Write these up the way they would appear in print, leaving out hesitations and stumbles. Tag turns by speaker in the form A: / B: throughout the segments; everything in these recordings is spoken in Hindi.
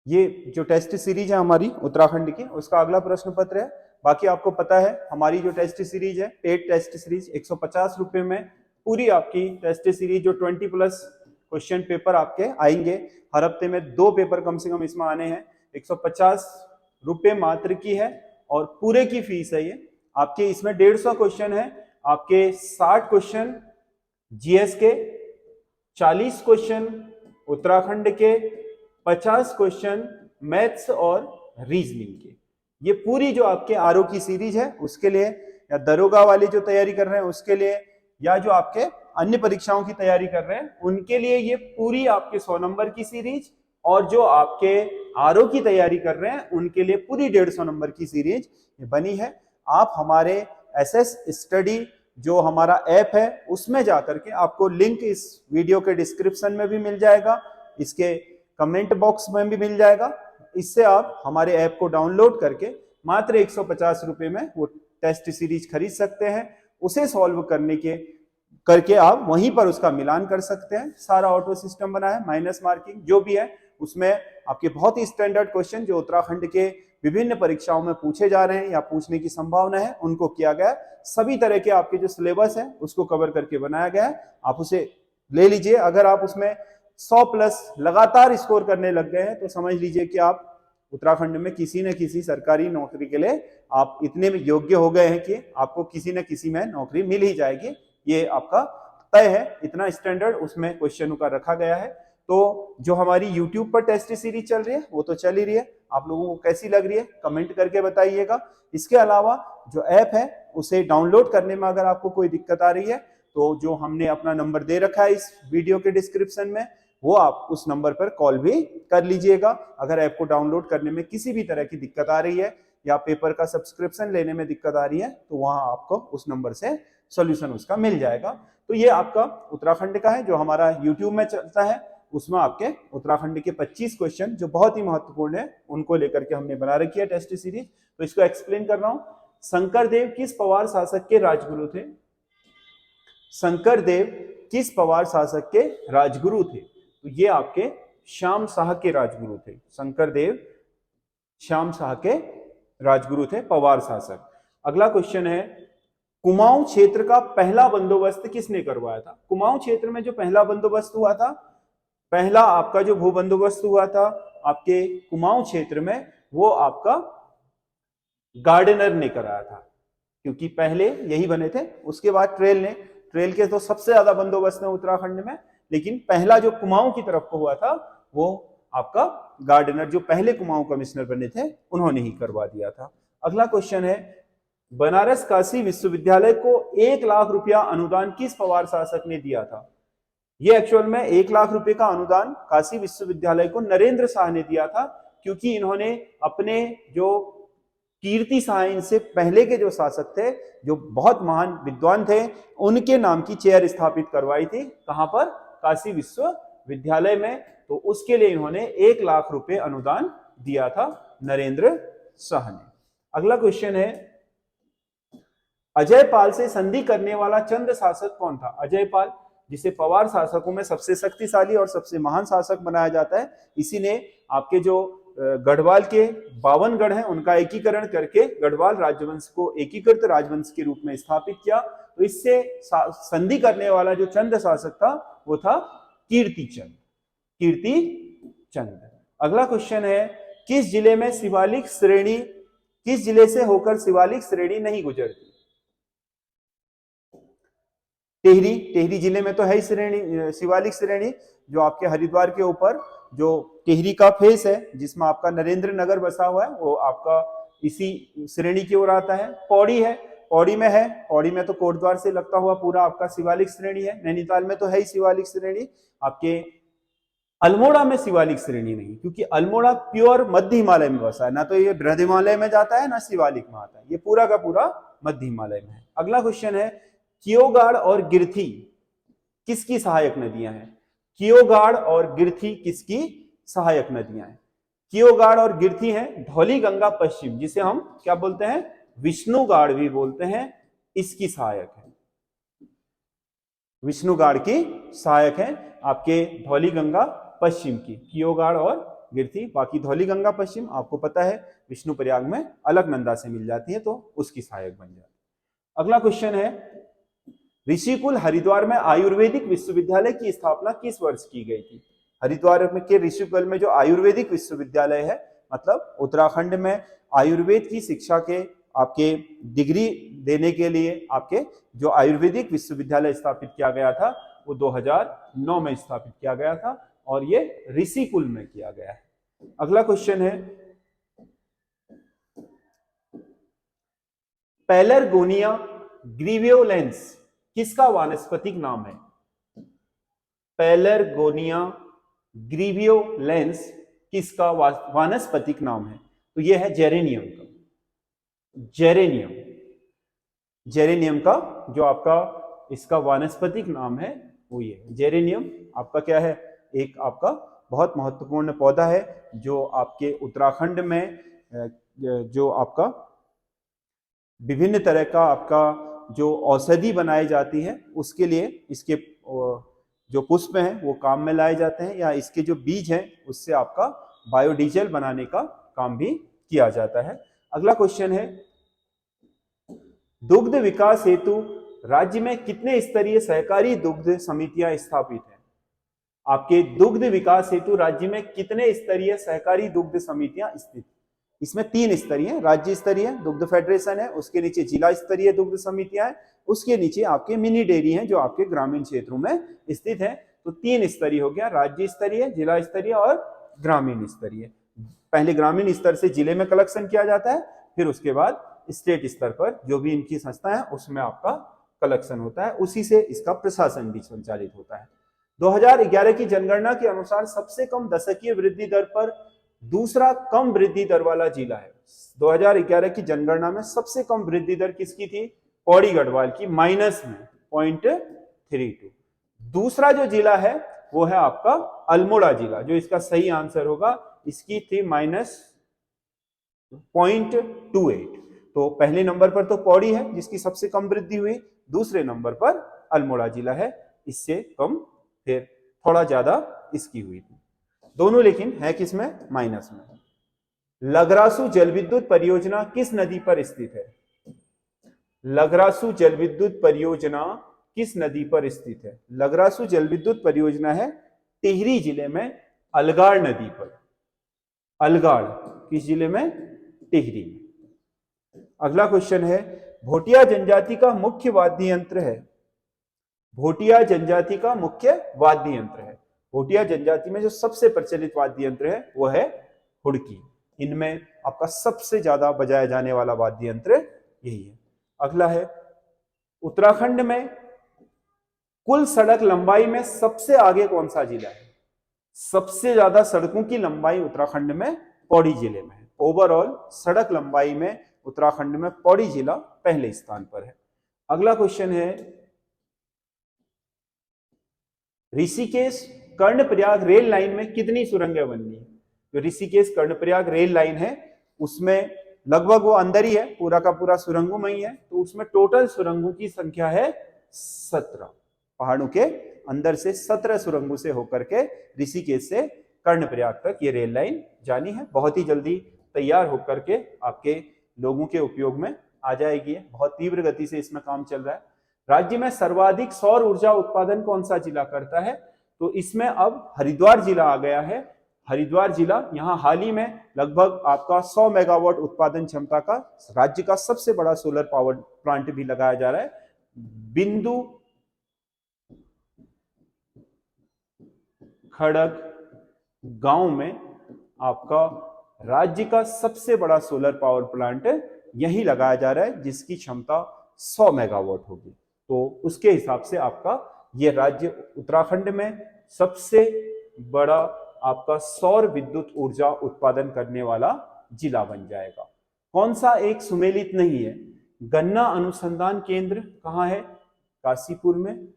A: ये जो टेस्ट सीरीज है हमारी उत्तराखंड की, उसका अगला प्रश्न पत्र है। बाकी आपको पता है हमारी जो टेस्ट सीरीज है, पेड टेस्ट सीरीज, 150 रुपए में पूरी आपकी टेस्ट सीरीज, जो 20 प्लस क्वेश्चन पेपर आपके आएंगे। हर हफ्ते में 2 पेपर कम से कम इसमें आने हैं। 150 रुपए मात्र की है और पूरे की फीस है ये आपके। इसमें 150 क्वेश्चन है आपके, 60 क्वेश्चन जीएस के, 40 क्वेश्चन उत्तराखंड के, 50 क्वेश्चन मैथ्स और रीजनिंग के। ये पूरी जो आपके आरओ की सीरीज है उसके लिए, या दरोगा वाले जो तैयारी कर रहे हैं उसके लिए, या जो आपके अन्य परीक्षाओं की तैयारी कर रहे हैं उनके लिए ये पूरी आपके 100 नंबर की सीरीज, और जो आपके आरओ की तैयारी कर रहे हैं उनके लिए पूरी 150 नंबर की सीरीज ये बनी है। आप हमारे एसएस स्टडी जो हमारा ऐप है उसमें जाकर के, आपको लिंक इस वीडियो के डिस्क्रिप्शन में भी मिल जाएगा, इसके कमेंट बॉक्स में भी मिल जाएगा। इससे आप हमारे ऐप को डाउनलोड करके मात्र 150 रुपए में वो टेस्ट सीरीज खरीद सकते हैं। उसे सॉल्व करके आप वहीं पर उसका मिलान कर सकते हैं। सारा ऑटो सिस्टम बना है, माइनस मार्किंग जो भी है उसमें आपके बहुत ही स्टैंडर्ड क्वेश्चन जो उत्तराखंड के विभिन्न परीक्षाओं में पूछे जा रहे हैं या पूछने की संभावना है उनको किया गया। सभी तरह के आपके जो सिलेबस है उसको कवर करके बनाया गया है। आप उसे ले लीजिए। अगर आप उसमें 100 प्लस लगातार स्कोर करने लग गए हैं तो समझ लीजिए कि आप उत्तराखंड में किसी न किसी सरकारी नौकरी के लिए आप इतने योग्य हो गए हैं कि आपको किसी न किसी में नौकरी मिल ही जाएगी। ये आपका तय है, इतना स्टैंडर्ड उसमें क्वेश्चन का रखा गया है। तो जो हमारी YouTube पर टेस्ट सीरीज चल रही है वो तो चल ही रही है, आप लोगों को कैसी लग रही है कमेंट करके बताइएगा। इसके अलावा जो ऐप है उसे डाउनलोड करने में अगर आपको कोई दिक्कत आ रही है तो जो हमने अपना नंबर दे रखा है इस वीडियो के डिस्क्रिप्शन में, वो आप उस नंबर पर कॉल भी कर लीजिएगा। अगर ऐप को डाउनलोड करने में किसी भी तरह की दिक्कत आ रही है या पेपर का सब्सक्रिप्शन लेने में दिक्कत आ रही है तो वहां आपको उस नंबर से सॉल्यूशन उसका मिल जाएगा। तो ये आपका उत्तराखंड का है जो हमारा यूट्यूब में चलता है, उसमें आपके उत्तराखंड के 25 क्वेश्चन जो बहुत ही महत्वपूर्ण है उनको लेकर के हमने बना रखी है टेस्ट सीरीज। तो इसको एक्सप्लेन कर रहा हूं। शंकरदेव किस पवार शासक के राजगुरु थे? शंकरदेव किस पवार शासक के राजगुरु थे? तो ये आपके श्याम शाह के राजगुरु थे। शंकरदेव श्याम शाह के राजगुरु थे, पवार शासक। अगला क्वेश्चन है, कुमाऊं क्षेत्र का पहला बंदोबस्त किसने करवाया था? कुमाऊं क्षेत्र में जो पहला बंदोबस्त हुआ था, पहला आपका जो भू बंदोबस्त हुआ था आपके कुमाऊं क्षेत्र में, वो आपका गार्डनर ने कराया था, क्योंकि पहले यही बने थे। उसके बाद ट्रेल के तो सबसे ज्यादा बंदोबस्त है उत्तराखंड में, लेकिन पहला जो कुमाऊं की तरफ को हुआ था वो आपका गार्डनर, जो पहले कुमाऊं कमिश्नर बने थे, उन्होंने ही करवा दिया था। अगला क्वेश्चन है, बनारस काशी विश्वविद्यालय को 1 लाख रुपया अनुदान किस पवार शासक ने दिया था? ये एक्चुअल में 1 लाख रुपए का अनुदान काशी विश्वविद्यालय को नरेंद्र शाह ने दिया था, क्योंकि इन्होंने अपने जो कीर्ति शाह, इनसे पहले के जो शासक थे, जो बहुत महान विद्वान थे, उनके नाम की चेयर स्थापित करवाई थी। कहां पर? काशी विश्वविद्यालय में। तो उसके लिए इन्होंने 1 लाख रुपए अनुदान दिया था नरेंद्र शाह ने। अगला क्वेश्चन है, अजयपाल से संधि करने वाला चंद शासक कौन था? अजयपाल, जिसे पवार शासकों में सबसे शक्तिशाली और सबसे महान शासक बनाया जाता है, इसी ने आपके जो गढ़वाल के 52 गढ़ हैं उनका एकीकरण करके गढ़वाल राजवंश को एकीकृत राजवंश के रूप में स्थापित किया। तो इससे संधि करने वाला जो चंद शासक था वो था कीर्तिचंद। अगला क्वेश्चन है, किस जिले में शिवालिक श्रेणी, किस जिले से होकर शिवालिक श्रेणी नहीं गुजरती? टिहरी जिले में तो है श्रेणी, शिवालिक श्रेणी, जो आपके हरिद्वार के ऊपर जो टिहरी का फेस है जिसमें आपका नरेंद्र नगर बसा हुआ है, वो आपका इसी श्रेणी की ओर आता है। पौड़ी है, पौड़ी में है, पौड़ी में तो कोटद्वार से लगता हुआ पूरा आपका शिवालिक श्रेणी है। नैनीताल में तो है ही शिवालिक श्रेणी। आपके अल्मोड़ा में शिवालिक श्रेणी नहीं, क्योंकि अल्मोड़ा प्योर मध्य हिमालय में बसा है, ना तो ये बृहद हिमालय में जाता है ना शिवालिक में आता है, ये पूरा का पूरा मध्य हिमालय में है। अगला क्वेश्चन है, कियोगाड़ और गिरथी किसकी सहायक नदियां हैं? कियोगाड़ और गिरथी किसकी सहायक नदियां हैं? कियोगाड़ और गिरथी हैं धौली गंगा पश्चिम, जिसे हम क्या बोलते हैं? विष्णुगाड़ भी बोलते हैं, इसकी सहायक है। विष्णुगाड़ की सहायक है आपके धौली गंगा पश्चिम की, कियोगाड़ और गिरती, बाकी धौली गंगा पश्चिम आपको पता है विष्णुप्रयाग में अलकनंदा से मिल जाती है, तो उसकी सहायक बन जाती है। अगला क्वेश्चन है, ऋषिकुल हरिद्वार में आयुर्वेदिक विश्वविद्यालय की स्थापना किस वर्ष की गई थी? हरिद्वार में के ऋषिकुल में जो आयुर्वेदिक विश्वविद्यालय है, मतलब उत्तराखंड में आयुर्वेद की शिक्षा के आपके डिग्री देने के लिए आपके जो आयुर्वेदिक विश्वविद्यालय स्थापित किया गया था वो 2009 में स्थापित किया गया था और ये ऋषिकुल में किया गया है। अगला क्वेश्चन है, पैलरगोनिया ग्रीवियोलेंस किसका वानस्पतिक नाम है? पैलरगोनिया ग्रीवियोलेंस किसका वानस्पतिक नाम है? तो यह है जेरेनियम का। जेरेनियम, जेरेनियम का जो आपका इसका वानस्पतिक नाम है वो ये जेरेनियम आपका क्या है, एक आपका बहुत महत्वपूर्ण पौधा है जो आपके उत्तराखंड में जो आपका विभिन्न तरह का आपका जो औषधि बनाई जाती है उसके लिए इसके जो पुष्प हैं वो काम में लाए जाते हैं, या इसके जो बीज हैं उससे आपका बायोडीजल बनाने का काम भी किया जाता है। अगला क्वेश्चन है, दुग्ध विकास हेतु राज्य में कितने स्तरीय सहकारी दुग्ध समितियां स्थापित हैं? आपके दुग्ध विकास हेतु राज्य में कितने स्तरीय सहकारी दुग्ध समितियां स्थित? इसमें 3 स्तरीय, राज्य स्तरीय दुग्ध फेडरेशन है, उसके नीचे जिला स्तरीय दुग्ध समितियां हैं, उसके नीचे आपके मिनी डेयरी हैं जो आपके ग्रामीण क्षेत्रों में स्थित है। तो 3 स्तरीय हो गया, राज्य स्तरीय, जिला स्तरीय और ग्रामीण स्तरीय। पहले ग्रामीण स्तर से जिले में कलेक्शन किया जाता है, फिर उसके बाद स्टेट स्तर पर जो भी इनकी संस्था है उसमें आपका कलेक्शन होता है, उसी से इसका प्रशासन भी संचालित होता है। 2011 की जनगणना के अनुसार सबसे कम दशकीय वृद्धि दर पर दूसरा कम वृद्धि दर वाला जिला है। 2011 की जनगणना में सबसे कम वृद्धि दर किसकी थी? पौड़ी गढ़वाल की, माइनस में 0.32। दूसरा जो जिला है वो है आपका अल्मोड़ा जिला, जो इसका सही आंसर होगा, इसकी थी -0.28। तो पहले नंबर पर तो पौड़ी है जिसकी सबसे कम वृद्धि हुई, दूसरे नंबर पर अल्मोड़ा जिला है, इससे कम, फिर थोड़ा ज्यादा इसकी हुई थी, दोनों लेकिन है किसमें? माइनस में। लग्रासू जल विद्युत परियोजना किस नदी पर स्थित है? लग्रासू जल विद्युत परियोजना किस नदी पर स्थित है? लग्रासू जल विद्युत परियोजना है टिहरी जिले में अलगाड़ नदी पर। अलगाड़ किस जिले में? टिहरी में। अगला क्वेश्चन है, भोटिया जनजाति का मुख्य वाद्य यंत्र है। भोटिया जनजाति का मुख्य वाद्य यंत्र है। भोटिया जनजाति में जो सबसे प्रचलित वाद्य यंत्र है वो है हुड़की। इनमें आपका सबसे ज्यादा बजाया जाने वाला वाद्य यंत्र यही है। अगला है, उत्तराखंड में कुल सड़क लंबाई में सबसे आगे कौन सा जिला है? सबसे ज्यादा सड़कों की लंबाई उत्तराखंड में पौड़ी जिले में है। ओवरऑल सड़क लंबाई में उत्तराखंड में पौड़ी जिला पहले स्थान पर है। अगला क्वेश्चन है, ऋषिकेश कर्णप्रयाग रेल लाइन में कितनी सुरंगें बननी है? जो ऋषिकेश कर्णप्रयाग रेल लाइन है उसमें लगभग वो अंदर ही है, पूरा का पूरा सुरंगों में ही है, तो उसमें टोटल सुरंगों की संख्या है 17। पहाड़ों के अंदर से 17 सुरंगों से होकर के ऋषिकेश से कर्णप्रयाग तक ये रेल लाइन जानी है। बहुत ही जल्दी तैयार होकर के आपके लोगों के उपयोग में आ जाएगी। बहुत तीव्र गति से इसमें काम चल रहा है। राज्य में सर्वाधिक सौर ऊर्जा उत्पादन कौन सा जिला करता है? तो इसमें अब हरिद्वार जिला आ गया है। हरिद्वार जिला यहां हाल ही में लगभग आपका 100 मेगावाट उत्पादन क्षमता का राज्य का सबसे बड़ा सोलर पावर प्लांट भी लगाया जा रहा है। बिंदु खड़ग गांव में आपका राज्य का सबसे बड़ा सोलर पावर प्लांट यही लगाया जा रहा है, जिसकी क्षमता 100 मेगावाट होगी। तो उसके हिसाब से आपका ये राज्य उत्तराखंड में सबसे बड़ा आपका सौर विद्युत ऊर्जा उत्पादन करने वाला जिला बन जाएगा। कौन सा एक सुमेलित नहीं है? गन्ना अनुसंधान केंद्र कहाँ है? काशीपुर में,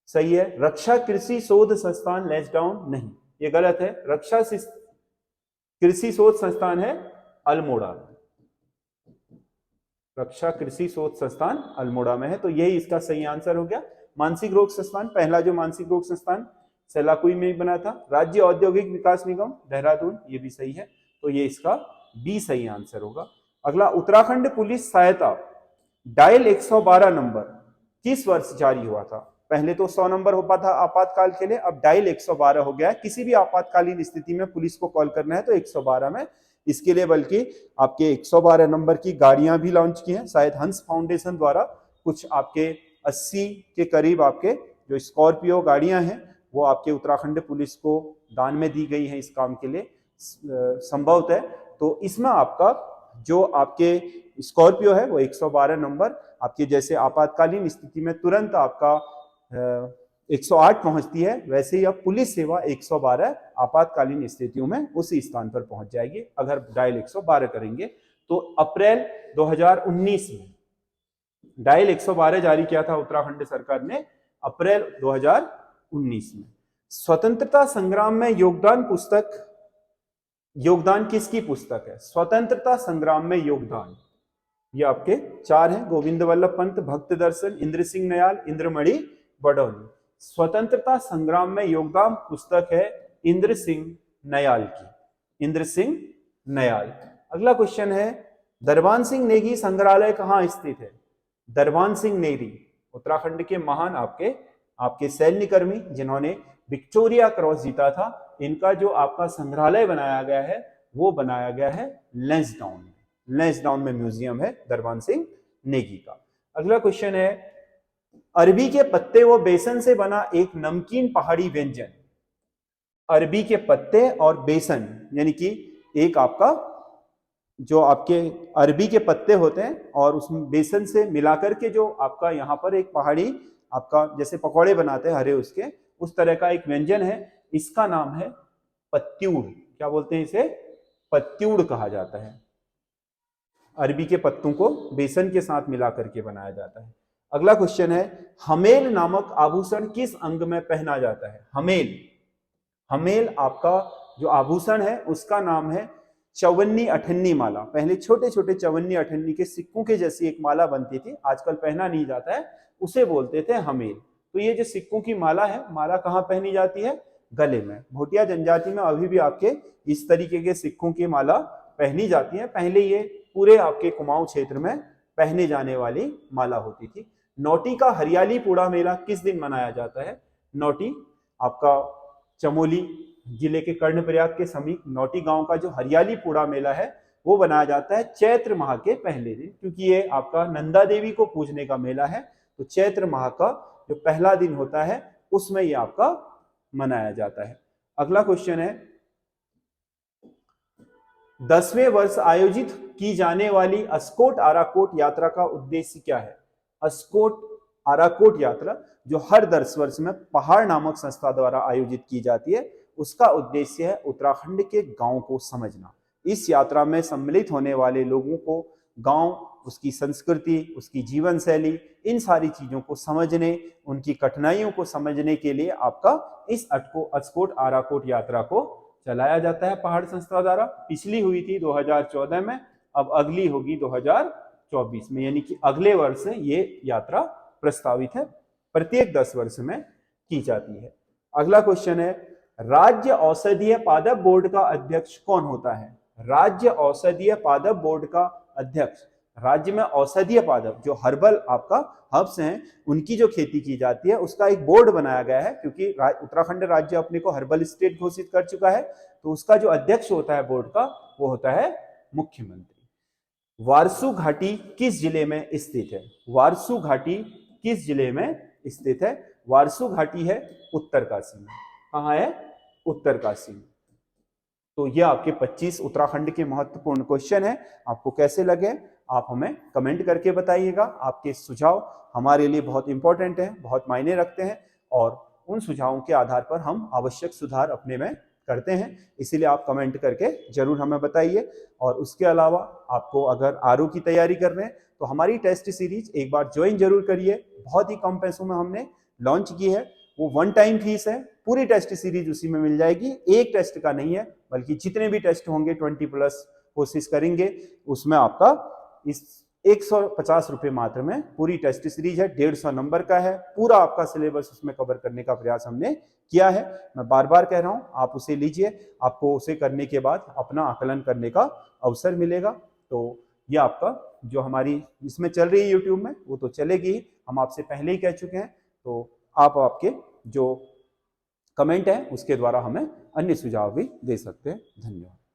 A: सही है। रक्षा कृषि शोध संस्थान लेसडाउन, नहीं, ये गलत है। रक्षा कृषि शोध संस्थान है अल्मोड़ा में। रक्षा कृषि शोध संस्थान अल्मोड़ा में है, तो यही इसका सही आंसर हो गया। मानसिक रोग संस्थान, पहला जो मानसिक रोग संस्थान सेलाकुई में ही बना था। राज्य औद्योगिक विकास निगम देहरादून, ये भी सही है, तो ये इसका बी सही आंसर होगा। अगला, उत्तराखंड पुलिस सहायता डायल 112 नंबर किस वर्ष जारी हुआ था? पहले तो 100 नंबर होता था आपातकाल के लिए, अब डायल 112 हो गया है। किसी भी आपातकालीन स्थिति में पुलिस को कॉल करना है तो 112 में, इसके लिए बल्कि आपके 112 नंबर की गाड़ियां भी लॉन्च की हैं, शायद हंस फाउंडेशन द्वारा। कुछ आपके 80 के करीब आपके जो स्कॉर्पियो गाड़ियां हैं वो आपके उत्तराखंड पुलिस को दान में दी गई है इस काम के लिए संभवतः। तो इसमें आपका जो आपके स्कॉर्पियो है वो 112 नंबर, आपके जैसे आपातकालीन स्थिति में तुरंत आपका 108 पहुंचती है, वैसे ही अब पुलिस सेवा 112 आपातकालीन स्थितियों में उसी स्थान पर पहुंच जाएगी अगर डायल 112 करेंगे। तो अप्रैल 2019 में डायल 112 जारी किया था उत्तराखंड सरकार ने, अप्रैल 2019 में। स्वतंत्रता संग्राम में योगदान पुस्तक, योगदान किसकी पुस्तक है? स्वतंत्रता संग्राम में योगदान, ये आपके 4 हैं, गोविंद वल्लभ पंत, भक्त दर्शन, इंद्र सिंह नयाल, इंद्रमणि बडौनी। स्वतंत्रता संग्राम में योगदान पुस्तक है इंद्र सिंह नयाल की, इंद्र सिंह नयाल। अगला क्वेश्चन है, दरबान सिंह नेगी संग्रहालय कहां स्थित है? दरबान सिंह नेगी उत्तराखंड के महान आपके सैन्यकर्मी जिन्होंने विक्टोरिया क्रॉस जीता था, इनका जो आपका संग्रहालय बनाया गया है वो बनाया गया है लैंसडाउन में। लैंसडाउन में म्यूजियम है दरबान सिंह नेगी का। अगला क्वेश्चन है, अरबी के पत्ते व बेसन से बना एक नमकीन पहाड़ी व्यंजन। अरबी के पत्ते और बेसन यानी कि एक आपका जो आपके अरबी के पत्ते होते हैं और उसमें बेसन से मिलाकर के जो आपका यहाँ पर एक पहाड़ी आपका जैसे पकौड़े बनाते हैं हरे उसके, उस तरह का एक व्यंजन है, इसका नाम है पत्यूड़। क्या बोलते हैं इसे? पत्यूड़ कहा जाता है। अरबी के पत्तों को बेसन के साथ मिला करके बनाया जाता है। अगला क्वेश्चन है, हमेल नामक आभूषण किस अंग में पहना जाता है? हमेल, हमेल आपका जो आभूषण है उसका नाम है चौवन्नी अठन्नी माला। पहले छोटे छोटे चौवन्नी अठन्नी के सिक्कों के जैसी एक माला बनती थी, आजकल पहना नहीं जाता है, उसे बोलते थे हमेल। तो ये जो सिक्कों की माला है, माला कहाँ पहनी जाती है? गले में। भोटिया जनजाति में अभी भी आपके इस तरीके के सिक्कों की माला पहनी जाती है। पहले ये पूरे आपके कुमाऊं क्षेत्र में पहने जाने वाली माला होती थी। नौटी का हरियाली पूड़ा मेला किस दिन मनाया जाता है? नौटी आपका चमोली जिले के कर्णप्रयाग के समीप नौटी गांव का जो हरियाली पूड़ा मेला है वो बनाया जाता है चैत्र माह के पहले दिन, क्योंकि ये आपका नंदा देवी को पूजने का मेला है। तो चैत्र माह का जो पहला दिन होता है उसमें ये आपका मनाया जाता है। अगला क्वेश्चन है, 10वें वर्ष आयोजित की जाने वाली अस्कोट आराकोट यात्रा का उद्देश्य क्या है? अस्कोट आराकोट यात्रा जो हर 10 वर्ष में पहाड़ नामक संस्था द्वारा आयोजित की जाती है, उसका उद्देश्य है उत्तराखंड के गांव को समझना। इस यात्रा में सम्मिलित होने वाले लोगों को गांव, उसकी संस्कृति, उसकी जीवन शैली, इन सारी चीजों को समझने, उनकी कठिनाइयों को समझने के लिए आपका इस अस्कोट आराकोट यात्रा को चलाया जाता है पहाड़ संस्था द्वारा। पिछली हुई थी 2014 में, अब अगली होगी 2024 में, यानी कि अगले वर्ष ये यात्रा प्रस्तावित है, प्रत्येक 10 वर्ष में की जाती है। अगला क्वेश्चन है, राज्य औषधीय पादप बोर्ड का अध्यक्ष कौन होता है? राज्य औषधीय पादप बोर्ड का अध्यक्ष, राज्य में औषधीय पादप जो हर्बल आपका हर्ब्स हैं उनकी जो खेती की जाती है उसका एक बोर्ड बनाया गया है, क्योंकि उत्तराखंड राज्य अपने को हर्बल स्टेट घोषित कर चुका है। तो उसका जो अध्यक्ष होता है बोर्ड का वो होता है मुख्यमंत्री। वारसू घाटी किस जिले में स्थित है? वारसू घाटी किस जिले में स्थित है? वारसू घाटी है उत्तरकाशी में। कहाँ है? उत्तरकाशी में। तो ये आपके 25 उत्तराखंड के महत्वपूर्ण क्वेश्चन है। आपको कैसे लगे आप हमें कमेंट करके बताइएगा। आपके सुझाव हमारे लिए बहुत इंपॉर्टेंट है, बहुत मायने रखते हैं, और उन सुझावों के आधार पर हम आवश्यक सुधार अपने में करते हैं। इसीलिए आप कमेंट करके जरूर हमें बताइए। और उसके अलावा आपको अगर आरओ की तैयारी कर रहे हैं तो हमारी टेस्ट सीरीज एक बार ज्वाइन जरूर करिए। बहुत ही कम पैसों में हमने लॉन्च की है, वो 1 टाइम फीस है। पूरी टेस्ट सीरीज उसी में मिल जाएगी, एक टेस्ट का नहीं है, बल्कि जितने भी टेस्ट होंगे 20+ कोशिश करेंगे उसमें आपका इस 150 रुपए मात्र में पूरी टेस्ट सीरीज है, 150 नंबर का है, पूरा आपका सिलेबस उसमें कवर करने का प्रयास हमने किया है। मैं बार बार कह रहा हूं, आप उसे लीजिए, आपको उसे करने के बाद अपना आकलन करने का अवसर मिलेगा। तो ये आपका जो हमारी इसमें चल रही है यूट्यूब में, वो तो चलेगी ही, हम आपसे पहले ही कह चुके हैं। तो आप आपके जो कमेंट है उसके द्वारा हमें अन्य सुझाव भी दे सकते हैं। धन्यवाद।